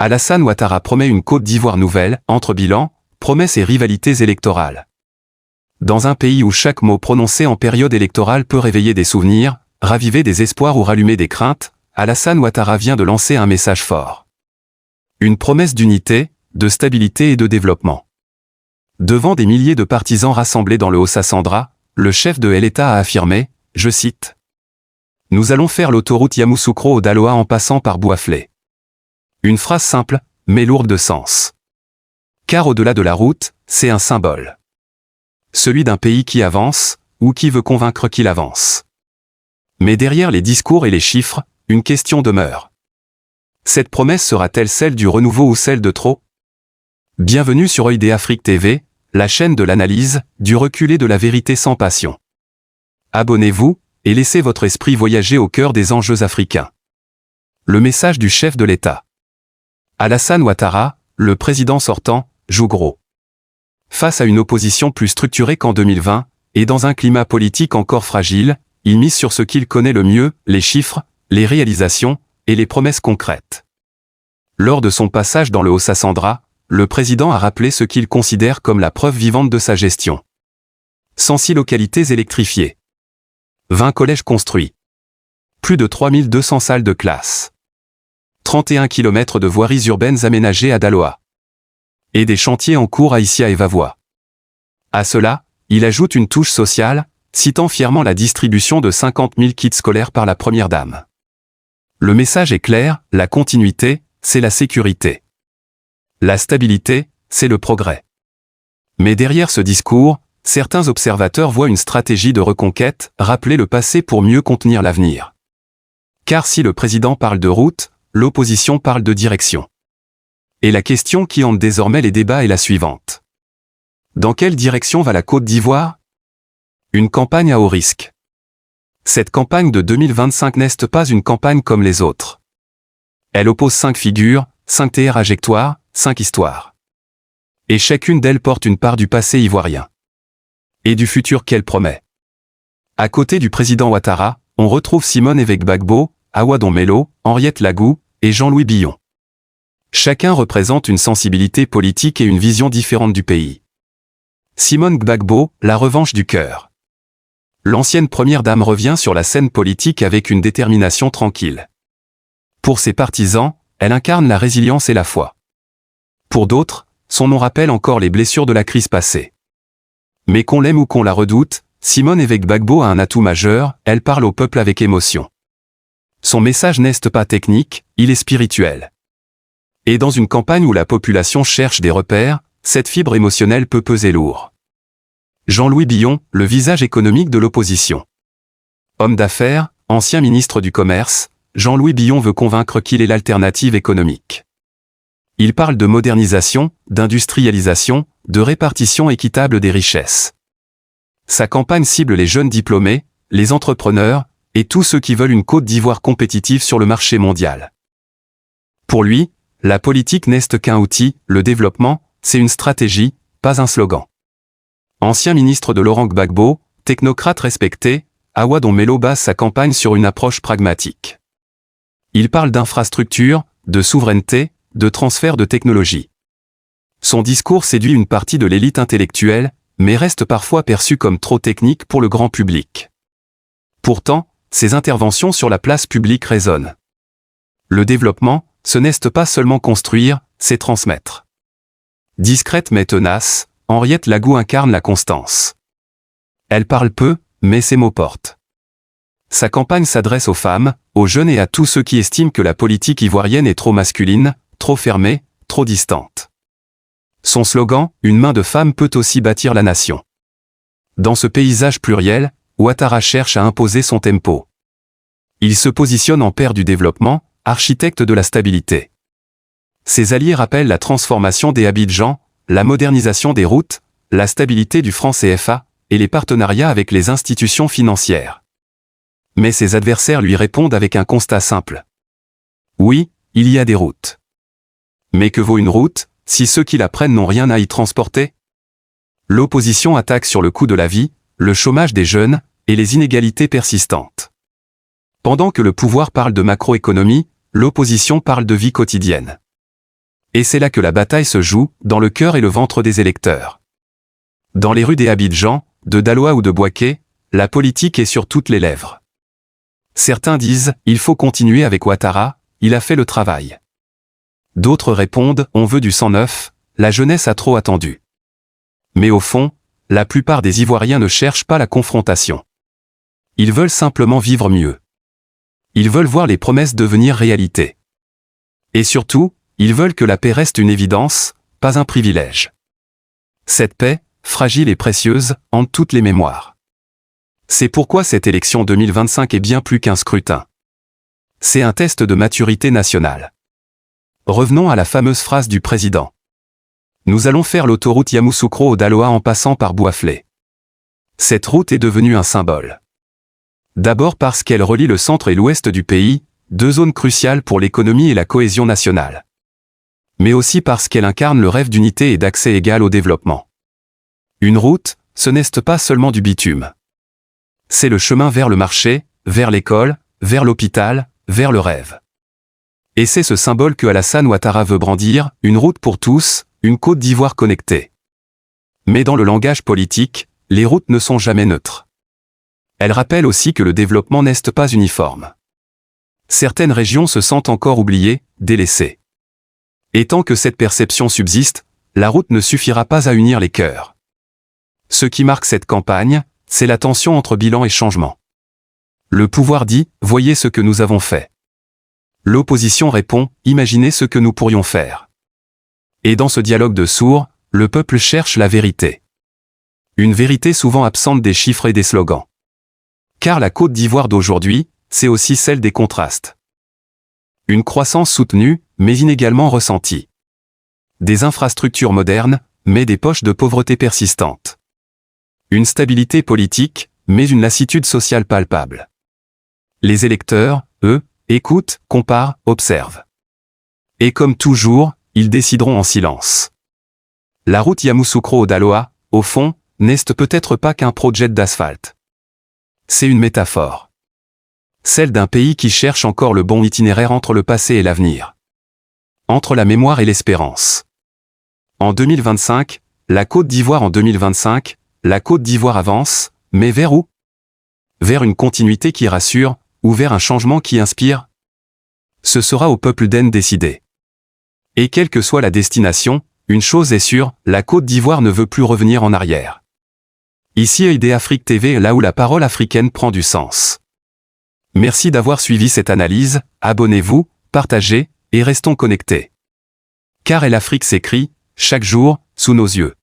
Alassane Ouattara promet une Côte d'Ivoire nouvelle, entre bilan, promesses et rivalités électorales. Dans un pays où chaque mot prononcé en période électorale peut réveiller des souvenirs, raviver des espoirs ou rallumer des craintes, Alassane Ouattara vient de lancer un message fort. Une promesse d'unité, de stabilité et de développement. Devant des milliers de partisans rassemblés dans le Haut-Sassandra, le chef de l'État a affirmé, je cite, « Nous allons faire l'autoroute Yamoussoukro-Daloa en passant par Bouaflé. » Une phrase simple, mais lourde de sens. Car au-delà de la route, c'est un symbole. Celui d'un pays qui avance, ou qui veut convaincre qu'il avance. Mais derrière les discours et les chiffres, une question demeure. Cette promesse sera-t-elle celle du renouveau ou celle de trop? Bienvenue sur Œil d'Afrique TV, la chaîne de l'analyse, du recul et de la vérité sans passion. Abonnez-vous, et laissez votre esprit voyager au cœur des enjeux africains. Le message du chef de l'État. Alassane Ouattara, le président sortant, joue gros. Face à une opposition plus structurée qu'en 2020, et dans un climat politique encore fragile, il mise sur ce qu'il connaît le mieux, les chiffres, les réalisations, et les promesses concrètes. Lors de son passage dans le Haut-Sassandra, le président a rappelé ce qu'il considère comme la preuve vivante de sa gestion. 106 localités électrifiées. 20 collèges construits. Plus de 3200 salles de classe. 31 km de voiries urbaines aménagées à Daloa. Et des chantiers en cours à Issia et Vavois. À cela, il ajoute une touche sociale, citant fièrement la distribution de 50 000 kits scolaires par la première dame. Le message est clair, la continuité, c'est la sécurité. La stabilité, c'est le progrès. Mais derrière ce discours, certains observateurs voient une stratégie de reconquête, rappeler le passé pour mieux contenir l'avenir. Car si le président parle de route, l'opposition parle de direction. Et la question qui hante désormais les débats est la suivante. Dans quelle direction va la Côte d'Ivoire? Une campagne à haut risque. Cette campagne de 2025 n'est pas une campagne comme les autres. Elle oppose 5 figures, 5 trajectoires, 5 histoires. Et chacune d'elles porte une part du passé ivoirien. Et du futur qu'elle promet. À côté du président Ouattara, on retrouve Simone Gbagbo, Awadon Melo, Henriette Lagou et Jean-Louis Billon. Chacun représente une sensibilité politique et une vision différente du pays. Simone Gbagbo, la revanche du cœur. L'ancienne première dame revient sur la scène politique avec une détermination tranquille. Pour ses partisans, elle incarne la résilience et la foi. Pour d'autres, son nom rappelle encore les blessures de la crise passée. Mais qu'on l'aime ou qu'on la redoute, Simone Gbagbo a un atout majeur, elle parle au peuple avec émotion. Son message n'est pas technique, il est spirituel. Et dans une campagne où la population cherche des repères, cette fibre émotionnelle peut peser lourd. Jean-Louis Billon, le visage économique de l'opposition. Homme d'affaires, ancien ministre du Commerce, Jean-Louis Billon veut convaincre qu'il est l'alternative économique. Il parle de modernisation, d'industrialisation, de répartition équitable des richesses. Sa campagne cible les jeunes diplômés, les entrepreneurs, et tous ceux qui veulent une Côte d'Ivoire compétitive sur le marché mondial. Pour lui, la politique n'est qu'un outil, le développement, c'est une stratégie, pas un slogan. Ancien ministre de Laurent Gbagbo, technocrate respecté, Awadon Melo base sa campagne sur une approche pragmatique. Il parle d'infrastructure, de souveraineté, de transfert de technologie. Son discours séduit une partie de l'élite intellectuelle, mais reste parfois perçu comme trop technique pour le grand public. Pourtant, ses interventions sur la place publique résonnent. Le développement, ce n'est pas seulement construire, c'est transmettre. Discrète mais tenace, Henriette Lagou incarne la constance. Elle parle peu, mais ses mots portent. Sa campagne s'adresse aux femmes, aux jeunes et à tous ceux qui estiment que la politique ivoirienne est trop masculine, trop fermée, trop distante. Son slogan, « Une main de femme peut aussi bâtir la nation ». Dans ce paysage pluriel, Ouattara cherche à imposer son tempo. Il se positionne en père du développement, architecte de la stabilité. Ses alliés rappellent la transformation des Abidjan, la modernisation des routes, la stabilité du franc CFA, et les partenariats avec les institutions financières. Mais ses adversaires lui répondent avec un constat simple. Oui, il y a des routes. Mais que vaut une route, si ceux qui la prennent n'ont rien à y transporter? L'opposition attaque sur le coût de la vie, le chômage des jeunes, et les inégalités persistantes. Pendant que le pouvoir parle de macroéconomie, l'opposition parle de vie quotidienne. Et c'est là que la bataille se joue, dans le cœur et le ventre des électeurs. Dans les rues des Abidjan, de Daloa ou de Bouaké, la politique est sur toutes les lèvres. Certains disent, il faut continuer avec Ouattara, il a fait le travail. D'autres répondent, on veut du sang neuf, la jeunesse a trop attendu. Mais au fond, la plupart des Ivoiriens ne cherchent pas la confrontation. Ils veulent simplement vivre mieux. Ils veulent voir les promesses devenir réalité. Et surtout, ils veulent que la paix reste une évidence, pas un privilège. Cette paix, fragile et précieuse, hante toutes les mémoires. C'est pourquoi cette élection 2025 est bien plus qu'un scrutin. C'est un test de maturité nationale. Revenons à la fameuse phrase du président. Nous allons faire l'autoroute Yamoussoukro au Daloa en passant par Bouaflé. Cette route est devenue un symbole. D'abord parce qu'elle relie le centre et l'ouest du pays, deux zones cruciales pour l'économie et la cohésion nationale. Mais aussi parce qu'elle incarne le rêve d'unité et d'accès égal au développement. Une route, ce n'est pas seulement du bitume. C'est le chemin vers le marché, vers l'école, vers l'hôpital, vers le rêve. Et c'est ce symbole que Alassane Ouattara veut brandir, une route pour tous, une Côte d'Ivoire connectée. Mais dans le langage politique, les routes ne sont jamais neutres. Elles rappellent aussi que le développement n'est pas uniforme. Certaines régions se sentent encore oubliées, délaissées. Et tant que cette perception subsiste, la route ne suffira pas à unir les cœurs. Ce qui marque cette campagne, c'est la tension entre bilan et changement. Le pouvoir dit, voyez ce que nous avons fait. L'opposition répond, imaginez ce que nous pourrions faire. Et dans ce dialogue de sourds, le peuple cherche la vérité. Une vérité souvent absente des chiffres et des slogans. Car la Côte d'Ivoire d'aujourd'hui, c'est aussi celle des contrastes. Une croissance soutenue, mais inégalement ressentie. Des infrastructures modernes, mais des poches de pauvreté persistantes. Une stabilité politique, mais une lassitude sociale palpable. Les électeurs, eux, écoutent, comparent, observent. Et comme toujours, ils décideront en silence. La route Yamoussoukro au Daloa, au fond, n'est peut-être pas qu'un projet d'asphalte. C'est une métaphore. Celle d'un pays qui cherche encore le bon itinéraire entre le passé et l'avenir. Entre la mémoire et l'espérance. En 2025, la Côte d'Ivoire en 2025, la Côte d'Ivoire avance, mais vers où? Vers une continuité qui rassure, ou vers un changement qui inspire? Ce sera au peuple d'en décider. Et quelle que soit la destination, une chose est sûre, la Côte d'Ivoire ne veut plus revenir en arrière. Ici ID Afrique TV, là où la parole africaine prend du sens. Merci d'avoir suivi cette analyse, abonnez-vous, partagez, et restons connectés. Car l'Afrique s'écrit, chaque jour, sous nos yeux.